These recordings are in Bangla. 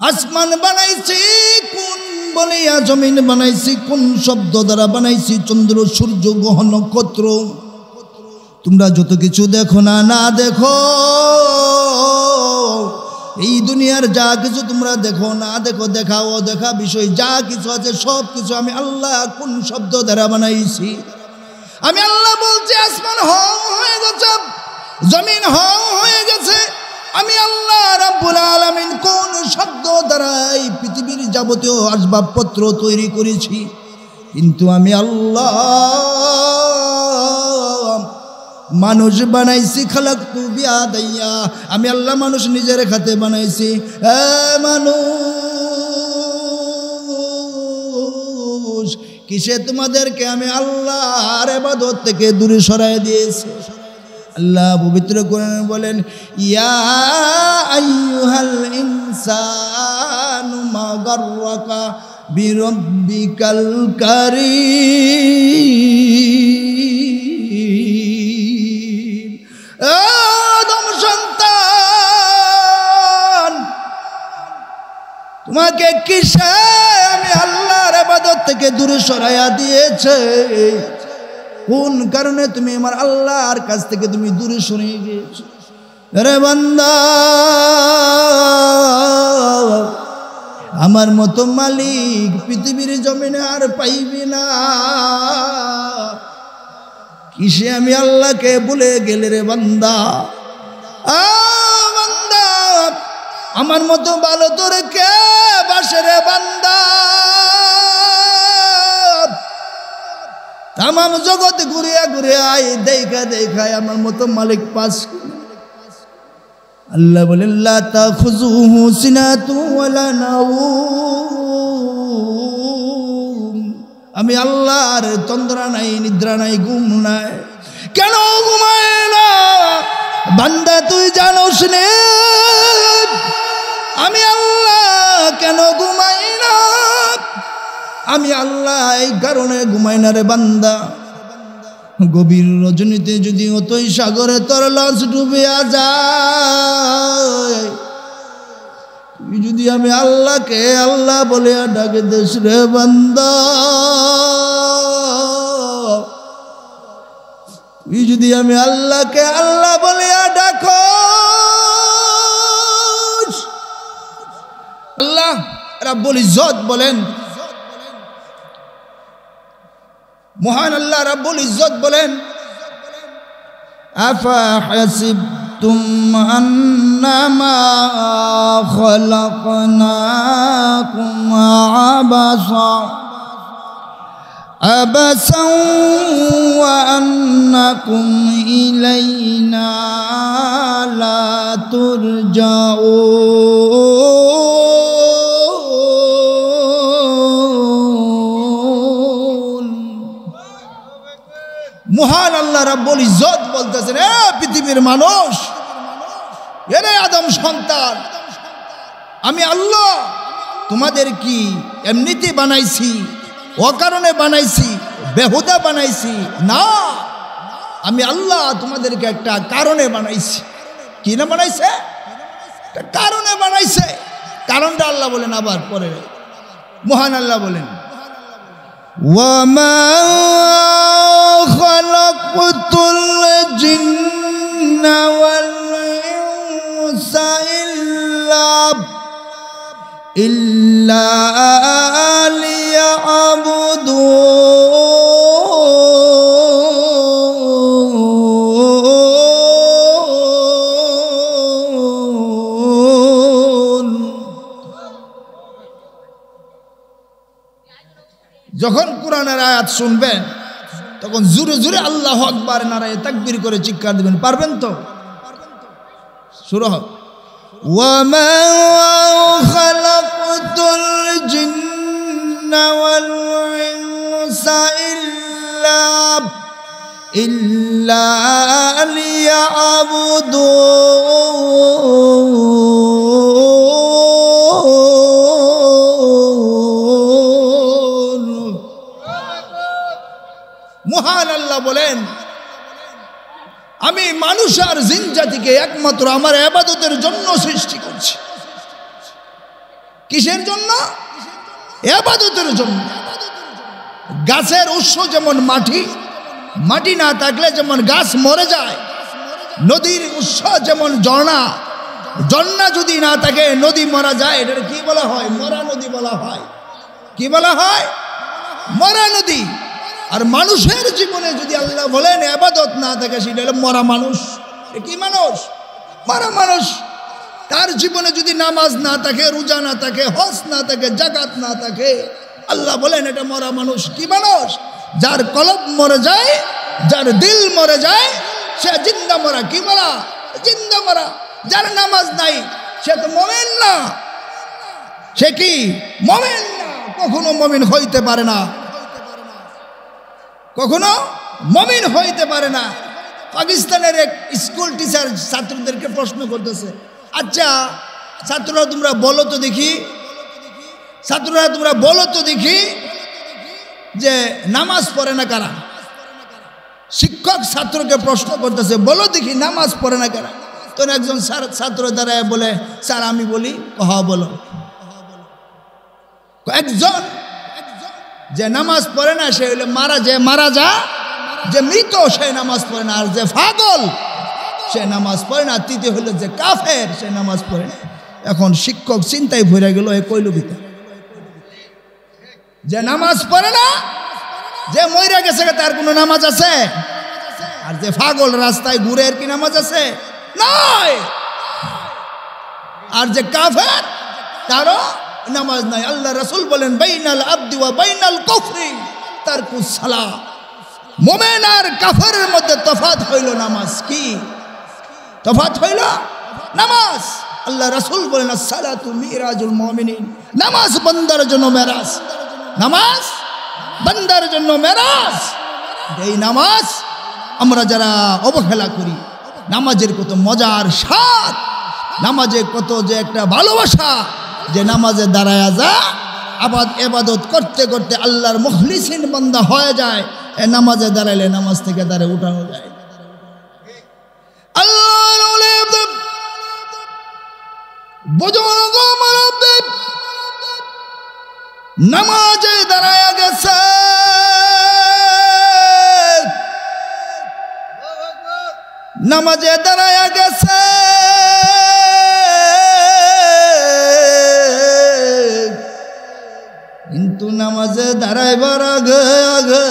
আসমান বানাইছি কোন বলিয়া, জমিন বানাইছি কোন শব্দ দ্বারা বানাইছি, চন্দ্র সূর্য গ্রহ নক্ষত্র। তোমরা যত কিছু দেখো না না দেখো, এই দুনিয়ার যা কিছু তোমরা দেখো না দেখো, দেখা ও দেখা বিষয় যা কিছু আছে সব কিছু আমি আল্লাহ কোন শব্দ দ্বারা বানাইছি। আমি আল্লাহ বলছি আসমান হয়ে গেছে, জমিন হয়ে গেছে। আমি আল্লাহ রাব্বুল আলামিন কোন শব্দ দ্বারা এই পৃথিবীর যাবতীয় আসবাবপত্র তৈরি করেছি। কিন্তু আমি আল্লাহ মানুষ বানাইছি, খালাকতু বিয়াদাইয়া, আমি আল্লাহ মানুষ নিজের হাতে বানাইছি। মানুষ কিসে তোমাদেরকে আমি আল্লাহর ইবাদত থেকে দূরে সরাই দিয়েছি। আল্লাহ পবিত্র কোরআনে বলেন, ইয়া আইয়ুহাল ইনসানু মা গাররাকা বিরাব্বিকাল কারীম। আদম সন্তান, তোমাকে কিসে আমি আল্লাহর ইবাদত থেকে দূরে সরাইয়া দিয়েছে? কোন কারণে তুমি আমার আল্লাহর কাছ থেকে তুমি দূরে সরে গিয়েছো? রে বান্দা, আমার মতো মালিক পৃথিবীর জমিনে আর পাইবি না। কিসে আমি আল্লাহকে ভুলে গেলে রে বান্দা? বান্দা, আমার মতো ভালো তোরে কে বাসে রে বান্দা? তামাম জগৎ ঘুরিয়া ঘুরিয়া আই, দেখা দেখায় আমার মতো মালিক পাস। আল্লাহ বলেন, লা তাখুযুহু সিনাতু ওয়ালা নাওম। আমি আল্লাহর তন্দ্রা নাই, নিদ্রা নাই, ঘুম নাই। কেন ঘুমায় না বান্দা? তুই জানোস নে আমি আল্লাহ কেন ঘুমাই না? আমি আল্লাহ এই কারণে ঘুমাই না রে বান্দা। গভীর রজনীতে যদি অতই সাগরে তোর লঞ্চ ডুবিয়া যায়, তুই যদি আমি আল্লাহকে আল্লাহ বলে ডাকে দেশ রে বান্দা, তুই যদি আমি আল্লাহকে আল্লাহ বলে ডাকো, আল্লাহ রাব্বুল ইজ্জত বলেন, মহান আল্লাহ রাব্বুল ইজ্জত বলেন, আফা হাসিবতুম আন্নামা খালাকনাকুম আবাসা ওয়া আন্নাকুম ইলাইনা লা তুরজাউন। মহান আল্লাহ রাব্বুল ইজ্জত বলতেছেন, এ পৃথিবীর মানুষ, এরে আদম সন্তান, আমি আল্লাহ তোমাদের কি এমনিতে বানাইছি, অকারণে বানাইছি, বেহুদা বানাইছি না। আমি আল্লাহ তোমাদেরকে একটা কারণে বানাইছি। কি না বানাইছে? একটা কারণে বানাইছে। কারণটা আল্লাহ বলেন, আবার পরে মহান আল্লাহ বলেন, ওয়ামা খালাকতুল জিন্না ওয়াল ইনসা ইল্লা লিয়াবুদুন। যখন কোরআনের আয়াত শুনবেন তখন জোরে জোরে আল্লাহু আকবার নারায়ে তাকবীর করে চিৎকার দিবেন। পারবেন তো? শুরু হোক। ওয়ামা খালাকতুল জিন্না ওয়াল ইনসা ইল্লা লিয়াবুদুন। মহান আল্লাহ বলেন, আমি মানুষ আর জিন জাতিকে একমাত্র আমার ইবাদতের জন্য সৃষ্টি করছি। কিসের জন্য? ইবাদতের জন্য। গাছের উৎস যেমন মাটি, মাটি না থাকলে যেমন গাছ মরে যায়, নদীর উৎস যেমন ঝর্ণা, ঝর্ণা যদি না থাকে নদী মারা যায়। এটা কি বলা হয়? মরা নদী বলা হয়। কি বলা হয়? মরা নদী। আর মানুষের জীবনে যদি আল্লাহ বলেন ইবাদত না থাকে, সেটা হলো মরা মানুষ। কি মানুষ? মরা মানুষ। তার জীবনে যদি নামাজ না থাকে, রোজা না থাকে, হজ না থাকে, যাকাত না থাকে, আল্লাহ বলেন এটা মরা মানুষ। কি মানুষ? যার কলব মরে যায়, যার দিল মরে যায়, সে জিন্দা মরা। কি মরা? জিন্দা মরা। যার নামাজ নাই সে তো মুমিন না। সে কি মুমিন না? কখনো মুমিন হইতে পারে না, কখনো মুমিন হইতে পারে না। পাকিস্তানের এক স্কুল টিচার ছাত্রদেরকে প্রশ্ন করতেছে, আচ্ছা ছাত্ররা তোমরা বলো তো দেখি, ছাত্ররা তোমরা বলো তো দেখি যে নামাজ পড়ে না কারা? শিক্ষক ছাত্রকে প্রশ্ন করতেছে, বলো দেখি নামাজ পড়ে না কারা? তখন একজন ছাত্র দাঁড়ায় বলে, স্যার আমি বলি। হ্যাঁ বলো। একজন যে নামাজ পড়ে না সে হইলে মারা যা, যে মৃত সে নামাজ পড়ে না, আর যে পাগল সে নামাজ পড়ে না। তৃতীয় হইল যে কাফের, সে নামাজ পড়ে না। এখন শিক্ষক চিন্তায় ভরে গেল, এ কইল ভিতর যে নামাজ পড়ে না, যে মইরা গেছে তার কোনো নামাজ আছে? আর যে পাগল রাস্তায় ঘুরে এর কি নামাজ আছে? নাই। আর যে কাফের তারও নামাজ নাই। আল্লাহ রাসূল বলেন বাইনাল আবদি ওয়া বাইনাল কুফরি তারকুস সালাহ। মুমিন আর কাফেরের মধ্যে তফাৎ হইল নামাজ। কি তফাৎ হইল? নামাজ। আল্লাহ রাসূল বলেন as-সালাতু মিরাজুল মুমিনিন। নামাজ বান্দার জন্য মেরাজ। নামাজ বান্দার জন্য মেরাজ। এই নামাজ আমরা যারা অবহেলা করি, নামাজের কত মজার স্বাদ, নামাজে কত যে একটা ভালোবাসা, যে নামাজে দাঁড়ায়া যা ইবাদত করতে করতে আল্লাহর মুখলিসিন বান্দা হয়ে যায়। এ নামাজে দাঁড়াইলে নামাজ থেকে দাঁড়ে উঠানো যায়। আল্লাহর বুজুর্গ মুরব্বি নামাজে দাঁড়ায়া গেছে, নামাজে দাঁড়ায়া গেছে। কিন্তু নামাজে দাঁড়াইবার আগে আগে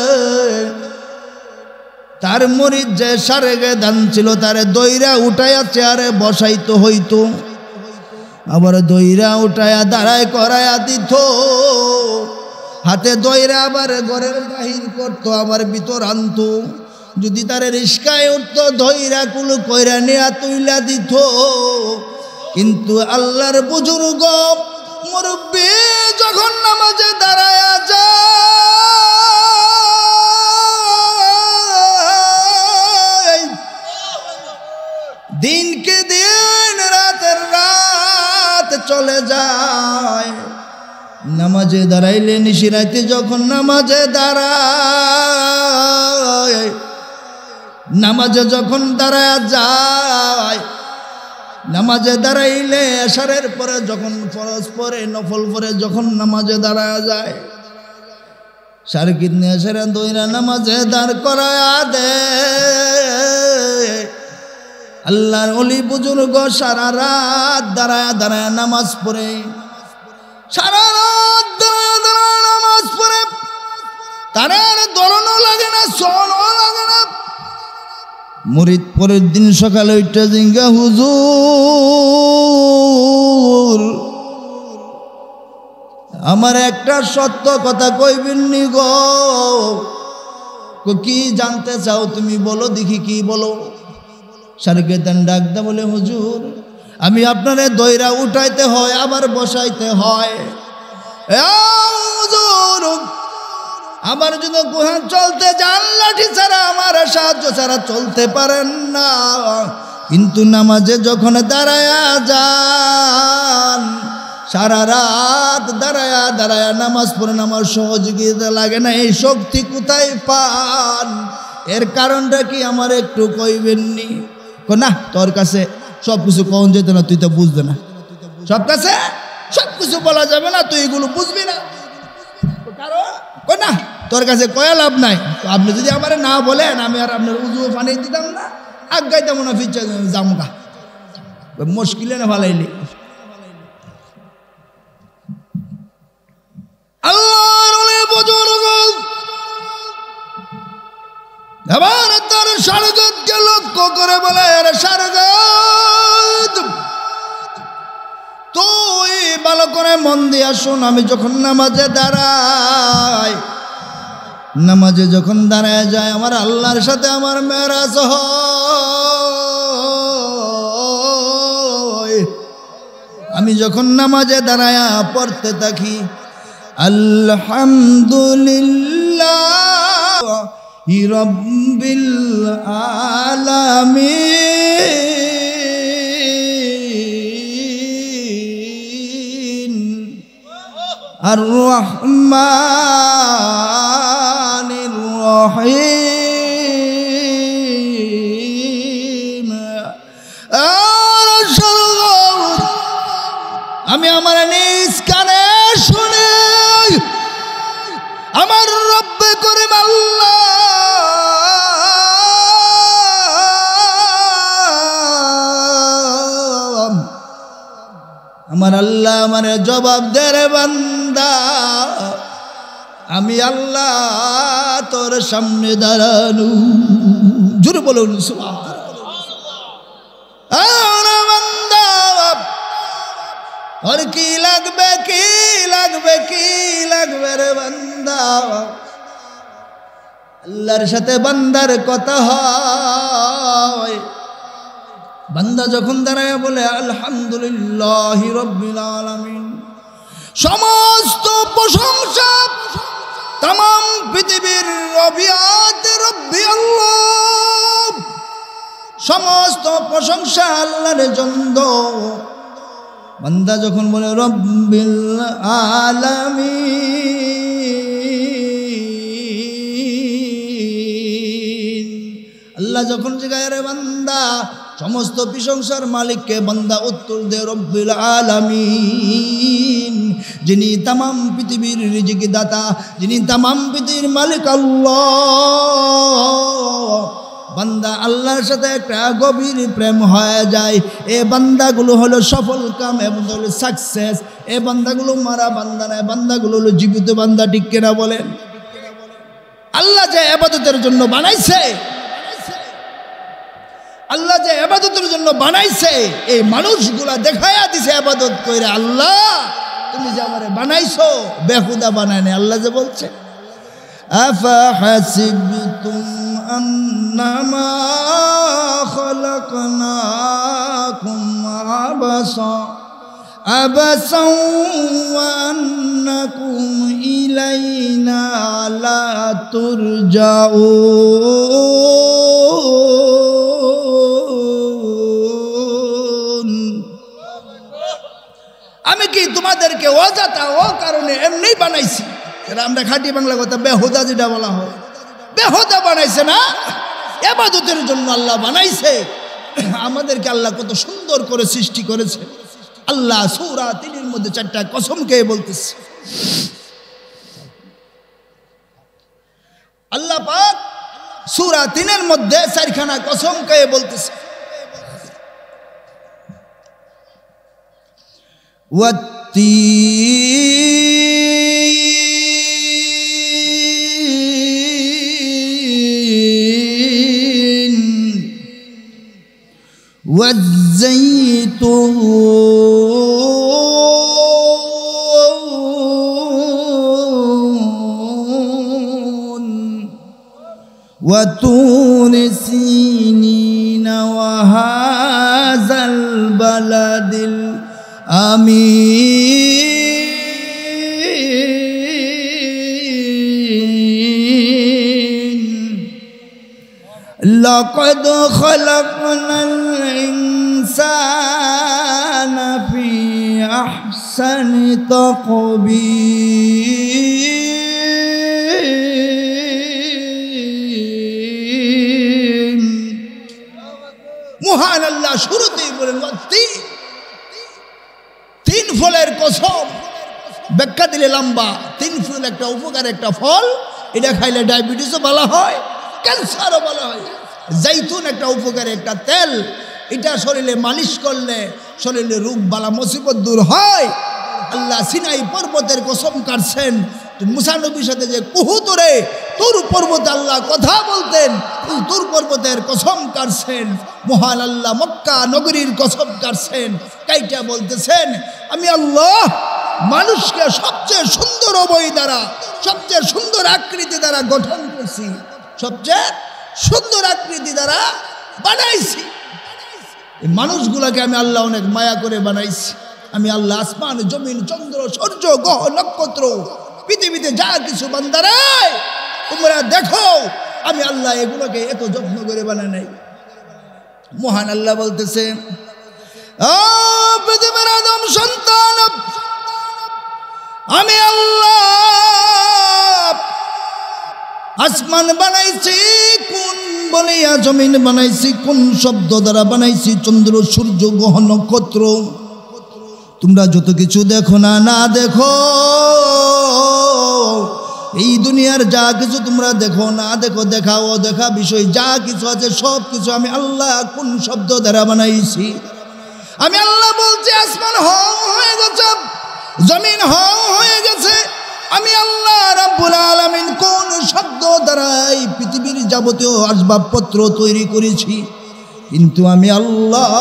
তার মুরিদ যে সারেগে দান ছিল তারে দইরা উঠাইয়া চেয়ারে বসাইতে হইতো, আবার দইরা উঠাইয়া দাঁড়ায় করাইয়া দিত। হাতে দইরা আবার ঘরের বাহির করতো, আবার ভিতর আনতো। যদি তারে রিস্কায় উঠতো দইরা কুলু কইরা নিয়া তুইলা দিত। কিন্তু আল্লাহর বুজুর্গ মুরব্বি যখন নামাজে দাঁড়ায়া যায়, দিনকে দিন রাতের রাত চলে যায়। নামাজে দাঁড়াইলে নিশিরাইতে যখন নামাজে দাঁড়ায়, নামাজে যখন দাঁড়ায়া যায়, নামাজে দাঁড়াইলে এশারের পরে যখন ফরজ পরে নফল পরে যখন নামাজে দাঁড়ায়া যায়, সারকিত নিয়ে এশারে দইরা নামাজে দাঁড় করায়া দে। আল্লাহর ওলি বুজুর্গ সারা রাত দাঁড়ায়া দাঁড়ায়া নামাজ পড়ে, সারা রাত দাঁড়ায়া দাঁড়ায়া নামাজ পড়ে। তারা আর দৌড়ানো লাগে না, চলাও লাগে না। মুরিদ পরের দিন সকালে ওইটা জিঙ্গা, হুজুর আমার একটা সত্য কথা কইবেন নি গো? কি জানতে চাও তুমি বলো দেখি, কি বলো? সারকেতান ডাকদা বলে, হুজুর আমি আপনারে দইরা উঠাইতে হয় আবার বসাইতে হয়। হুজুর আমার জন্য গুহা চলতে যান, লাঠি ছাড়া আমার সাহায্য ছাড়া চলতে পারেন না। কিন্তু নামাজে যখন দাঁড়ায়া যান, সারা রাত দাঁড়ায়া দাঁড়ায়া নামাজ পড়েন, আমার সহযোগিতা লাগে না। এই শক্তি কোথায় পান? এর কারণটা কি আমার একটু কইবেননি? না তোর কাছে সব কিছু কখন যেত না, তুই তো বুঝবে না। সব কাছে সব কিছু বলা যাবে না, তুই এগুলো বুঝবি না। কারণ কই না তোর কাছে কয়া লাভ নাই, তো আপনি যদি আমার না বলেন আমি আর আপনার উজু পানি দিতাম না, আগাইতাম না, ফিরছে জামগা মুশকিলে না ভালাইলি। আল্লাহর বুজুর্গ এবার তার সারগতকে লক্ষ্য করে বলে, আরে সারগত তুই ভালো করে মন দিয়া শোন, আমি যখন নামাজে দাঁড়াই, নামাজে যখন দাঁড়ায় যায় আমার আল্লাহর সাথে আমার মেরাজ হয়। আমি যখন নামাজে দাঁড়ায়া পড়তে থাকি আলহামদুলিল্লাহ রাব্বিল আলামিন আর রহমানির রহিম। আমি আমার নিজ কানে শুনে আমার রব্বে করিম আল্লাহ আমার আল্লাহ আমার জবাব দে রে বান্দা, আমি আল্লাহ তোর সামনে দাঁড়ানো। জোরে বলুন সুবহানাল্লাহ। তোর কি লাগবে, কি লাগবে, কি লাগবে রে বান্দা? আল্লাহর সাথে বান্দার কথা হয়। বান্দা যখন দাঁড়ায় বলে আলহামদুলিল্লাহি রাব্বিল আলামিন, সমস্ত প্রশংসা तमाम পৃথিবীর রবিয়াত রব্বি আল্লাহ, সমস্ত প্রশংসা আল্লাহর জন্য। বান্দা যখন বলে রব্বিল আলামিন, আল্লাহ যখন জিগায় রে বান্দা সমস্ত প্রশংসার মালিককে, বান্দা উত্তর দে রব্বিল আলামিন, যিনি तमाम পৃথিবীর রিজিক দাতা, যিনি तमाम পৃথিবীর মালিক আল্লাহ। বান্দা আল্লাহর সাথে একটা গভীর প্রেম হয়ে যায়। এ বান্দাগুলো হলো সফল কাম এবং হলো সাকসেস। এ বান্দাগুলো মারা বান্দা না, বান্দাগুলো হলো জীবিত বান্দা। ঠিক কিনা বলেন? আল্লাহ যে ইবাদতের জন্য বানাইছে, আল্লাহ যে ইবাদতের জন্য বানাইছে, এই মানুষগুলা দেখায়া দিছে ইবাদত কইরা, আল্লাহ তুমি যে আমারে বানাইছো বেহুদা বানায় না। আল্লাহ যে বলছে আফা হাসিবতুম আন্নামা খালাকনাকুম আবাসা আবাসা ওয়া আন্নাকুম ইলাইনা লা তুরজাউন। আমি কি তোমাদেরকে অযথা ও কারণে এমনি বানাইছি? এরা আমরা খাঁটি বাংলা কথা বেহুদা যেটা বলা হয়, বেহুদা বানাইছে না, ইবাদতের জন্য আল্লাহ বানাইছে। আমাদেরকে আল্লাহ কত সুন্দর করে সৃষ্টি করেছে। আল্লাহ সূরা ৩-এর মধ্যে 4টা কসম খেয়ে বলতেছে। আল্লাহ পাক সূরা ৩-এর মধ্যে 4খানা কসম খেয়ে বলতেছে, والتين والزيتون وطور سينين وهذا البلد آمين لقد خلقنا الإنسان في أحسن تقويم মহান আল্লাহ শুরুতেই বলেন ফলের কসম, ব্যাখ্যা দিলে লম্বা। 3 ফুল একটা উপকার একটা ফল, এটা খাইলে ডায়াবেটিসও ভালো হয়, ক্যান্সারও ভালো হয়। জাইতুন একটা উপকারে একটা তেল, এটা শরীরে মালিশ করলে শরীরে রোগ বালা মুসিবত দূর হয়। আল্লাহ সিনাই পর্বতের কসম কাটছেন, মুসা নবীর সাথে যে কুহুতরে তুর পর্বতে আল্লাহ কথা বলতেন, তুর পর্বতের কসম কাটছেন। মহান আল্লাহ মক্কা নগরীর কসম কাটছেন, কাইটা বলতেছেন আমি আল্লাহ মানুষকে সবচেয়ে সুন্দর অবয়ব দ্বারা, সবচেয়ে সুন্দর আকৃতি দ্বারা গঠন করছি, সবচেয়ে সুন্দর আকৃতি দ্বারা বানাইছি। এই মানুষগুলাকে আমি আল্লাহ অনেক মায়া করে বানাইছি। আমি আল্লাহ আসমান জমিন চন্দ্র সূর্য গ্রহ নক্ষত্র পৃথিবীতে যা কিছু বান্দারা তোমরা দেখো, আমি আল্লাহ এগুলোকে এত যত্ন করে বানাই নাই। মহান আল্লাহ বলতেছে পৃথিবীর আদম সন্তান, আমি আল্লাহ আসমান বানাইছি কোন বলিয়া, জমিন বানাইছি কোন শব্দ দ্বারা বানাইছি, চন্দ্র সূর্য গ্রহ নক্ষত্র। তোমরা যত কিছু দেখো না না দেখো, এই দুনিয়ার যা কিছু তোমরা দেখো না দেখো, দেখাও দেখা বিষয় যা কিছু আছে সব কিছু আমি আল্লাহ কোন শব্দ দ্বারা বানাইছি। আমি আল্লাহ বলছি আসমান হয়ে গেছে, জমিন হয়ে গেছে, আমি আল্লাহ রাব্বুল আলামিন কোন শব্দ দ্বারা এই পৃথিবীর যাবতীয় আসবাবপত্র তৈরি করেছি। কিন্তু আমি আল্লাহ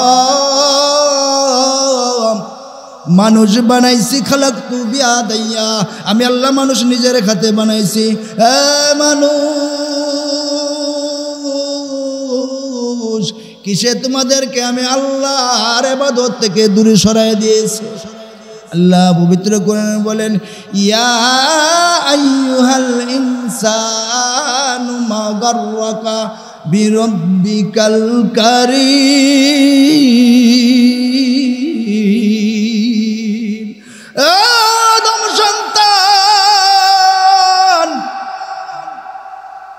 মানুষ বানাইছি, খালাকতু বিয়াদাইয়া, আমি আল্লাহ মানুষ নিজের হাতে বানাইছি। মানুষ কিসে তোমাদেরকে আমি আল্লাহর ইবাদত থেকে দূরে সরাই দিয়েছি। আল্লাহ পবিত্র কোরআনে বলেন ইয়া আইয়ুহাল ইনসানু মা গাররাকা বিরাব্বিকাল কারীম। আদম সন্তান,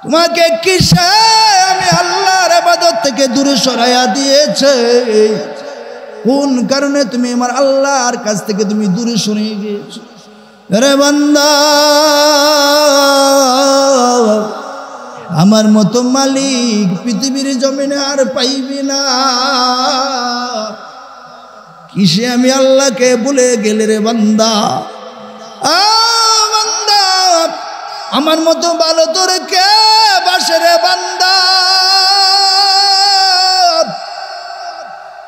তোমাকে কিসে আমি আল্লাহর ইবাদত থেকে দূরে সরাইয়া দিয়েছে? কোন কারণে তুমি আমার আল্লাহর কাছ থেকে তুমি দূরে সরে গিয়েছো? রে বান্দা, আমার মতো মালিক পৃথিবীর জমিনে আর পাইবি না। কিসে আমি আল্লাহকে ভুলে গেলে রে বান্দা? বান্দা, আমার মতো ভালো তোর কে বাসে রে বান্দা?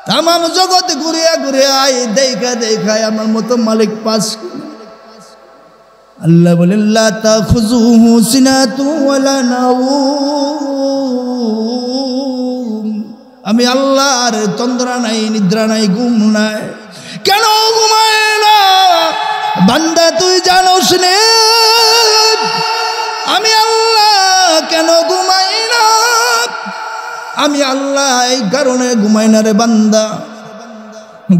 তামাম জগৎ ঘুরিয়া ঘুরিয়া আয়, দেখা দেখায় আমার মতো মালিক পাস। আল্লাহ বলেন লা তাখুযুহু সিনাতুন ওয়ালা নাওম, আমি আল্লাহর তন্দ্রা নাই, নিদ্রা নাই, ঘুম নাই। কেন ঘুমায় না বান্দা তুই জানোস নে? আমি আল্লাহ কেন ঘুমাই না? আমি আল্লাহ এই কারণে ঘুমাই না রে বান্দা।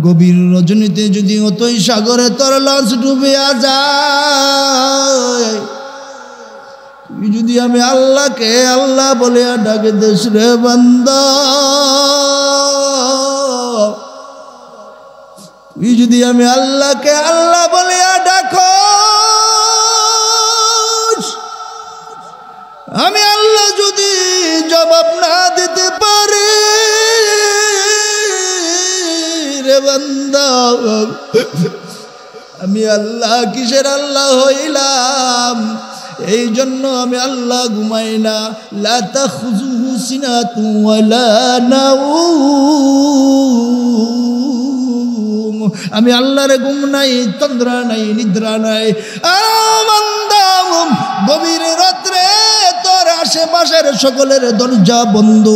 গভীর রজনীতে যদি অতই সাগরে তোর লঞ্চ ডুবিয়া যায়, তুই যদি আমি আল্লাহকে আল্লাহ বলে ডাকে দেশ রে বান্দা, তুই যদি আমি আল্লাহকে আল্লাহ বলে ডাকো, আমি আল্লাহ যদি জবাব না দিতে পারি রে বান্দা, আমি আল্লাহ কিসের আল্লাহ হইলাম? এই জন্য আমি আল্লাহ ঘুমাই না। লা তাখুযুহু সিনাতুন ওয়ালা নাওম, আমি আল্লাহর ঘুম নাই, তন্দ্রা নাই, নিদ্রা নাই। বান্দা, গভীর রাত্রে তোর আশেপাশের সকলের দরজা বন্ধ,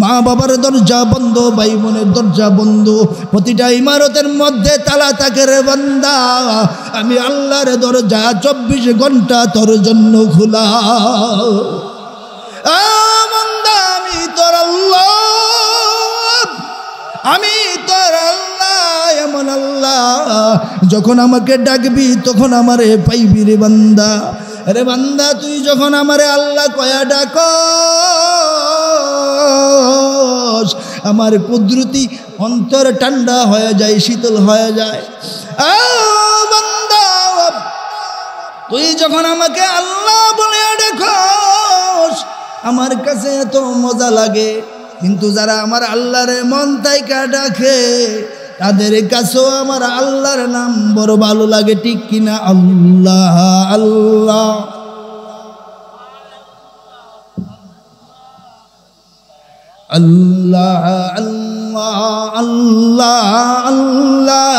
মা বাবার দরজা বন্ধ, ভাই বোনের দরজা বন্ধ, প্রতিটা ইমারতের মধ্যে তালা থাকে রে বান্দা। আমি আল্লাহর দরজা 24 ঘন্টা তোর জন্য খোলা। বান্দা, আমি তোর আল্লাহ, আমি তোর আল্লাহ, এমন আল্লাহ যখন আমাকে ডাকবি তখন আমারে পাইবি রে বান্দা। রে বান্দা, তুই যখন আমারে আল্লাহ কয়া ডাকস, আমার কুদরতি অন্তর ঠান্ডা হয়ে যায়, শীতল হয়ে যায়। তুই যখন আমাকে আল্লাহ বলে ডাকস আমার কাছে এত মজা লাগে, কিন্তু যারা আমার আল্লাহরে মন তাইকা ডাকে তাদের কাছেও আমার আল্লাহর নাম বড় ভালো লাগে, ঠিক কিনা? আল্লাহ আল্লাহ আল্লাহ আল্লাহ আল্লাহ আল্লাহ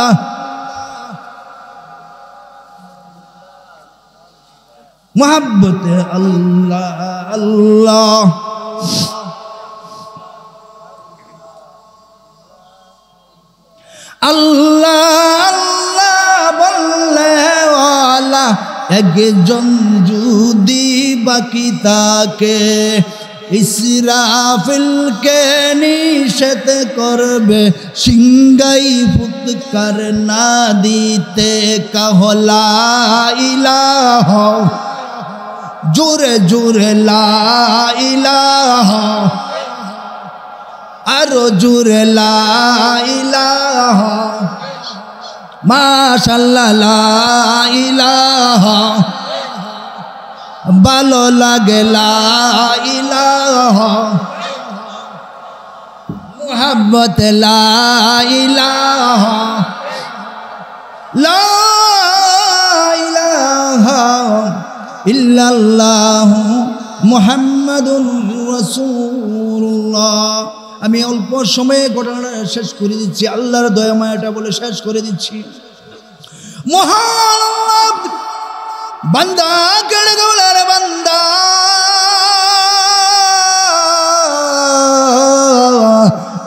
মোহাব্বতে আল্লাহ আল্লাহ। আল্লাহ আল্লাহ বললে ওয়ালা একজন যদি বাকি তাকে ইসরাফিলকে নিষেধ করবে সিংগাই ফুৎকার না দিতে, কাহলা ইলাহা জোরে জোরে লা ইলাহা, আরো জোরে লা ইলাহা, মাশাআল্লাহ লা ইলাহা, ভালো লাগে লা ইলাহা, মুহাব্বত লা ইলাহা, লা ইলাহা ইল্লাল্লাহু মুহাম্মাদুর রাসূলুল্লাহ। আমি অল্প সময়ে ঘটনাটা শেষ করে দিচ্ছি, আল্লাহর দয়া মায়াটা বলে শেষ করে দিচ্ছি। মহান আল্লাহ বান্দা কেড়ে গেলার বান্দা,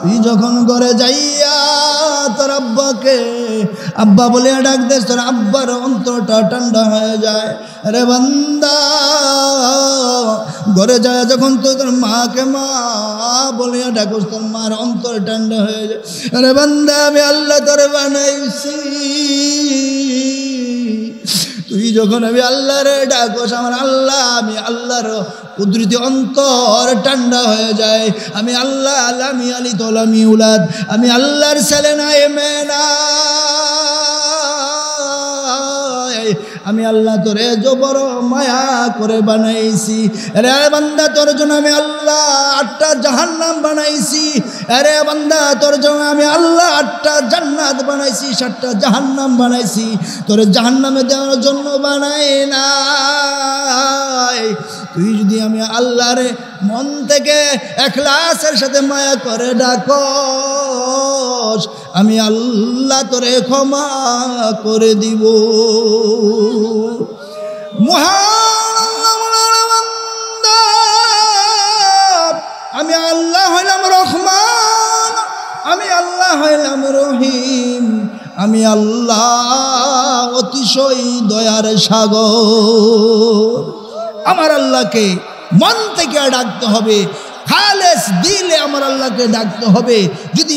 তুই যখন ঘরে যাইয়া তোর আব্বাকে আব্বা বলে ডাক দেস, তোর আব্বার অন্তরটা ঠান্ডা হয়ে যায়। রে বান্দা ঘরে যায় যখন তো তোর মাকে মা বলে ডাকস, তোর মার অন্তর ঠান্ডা হয়ে যায়। রে বান্দা আমি আল্লাহ তোরে বানাইছি, তুই যখন আমি আল্লাহরে ডাকস আমার আল্লাহ, আমি আল্লাহর কুদরতি অন্তর ঠান্ডা হয়ে যায়। আমি আল্লাহ আলামি আলি তোলামি উলাদ, আমি আল্লাহর ছেলে নাই মেনা, আমি আল্লাহ তোরে জবর মায়া করে বানাইছি। রে বান্দা তোর জন্য আমি আল্লাহ 8টা জাহান্নাম বানাইছি। রে বান্দা তোর জন্য আমি আল্লাহ 8টা জান্নাত বানাইছি, 7টা জাহান্নাম বানাইছি। তোর জাহান্নামে দেওয়ার জন্য বানাই নাই। তুই যদি আমি আল্লাহরে মন থেকে ইখলাসের সাথে মায়া করে ডাকস, আমি আল্লাহ তোরে ক্ষমা করে দিব। আমি আল্লাহ হইলাম রহমান, আমি আল্লাহ হইলাম রহিম, আমি আল্লাহ অতিশয় দয়ার সাগর। আমার আল্লাহকে মন থেকে ডাকতে হবে, খালেস দিলে আমার আল্লাহকে ডাকতে হবে। যদি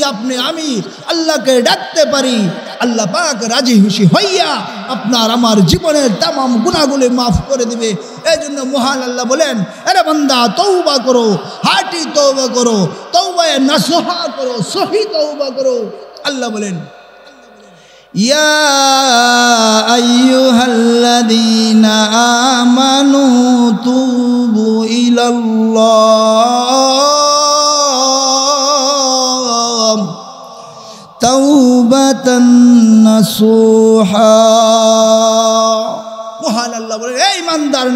আমি আল্লাহকে ডাকতে পারি, আল্লাহ পাক রাজি খুশি হইয়া আপনার আমার জীবনের তামাম গুনাহগুলো মাফ করে দিবে। এই জন্য মহান আল্লাহ বলেন, আরে বান্দা তওবা করো, হাঁটি তওবা করো, তওবায়ে নাসুহা করো, সহি তওবা করো। আল্লাহ বলেন, ইয়া আইয়ুহাল্লাযীনা আমানু তুবু ইলাল্লাহ তাওবাতান নাসুহা। মহান আল্লাহ বলেন, এই ইমানদার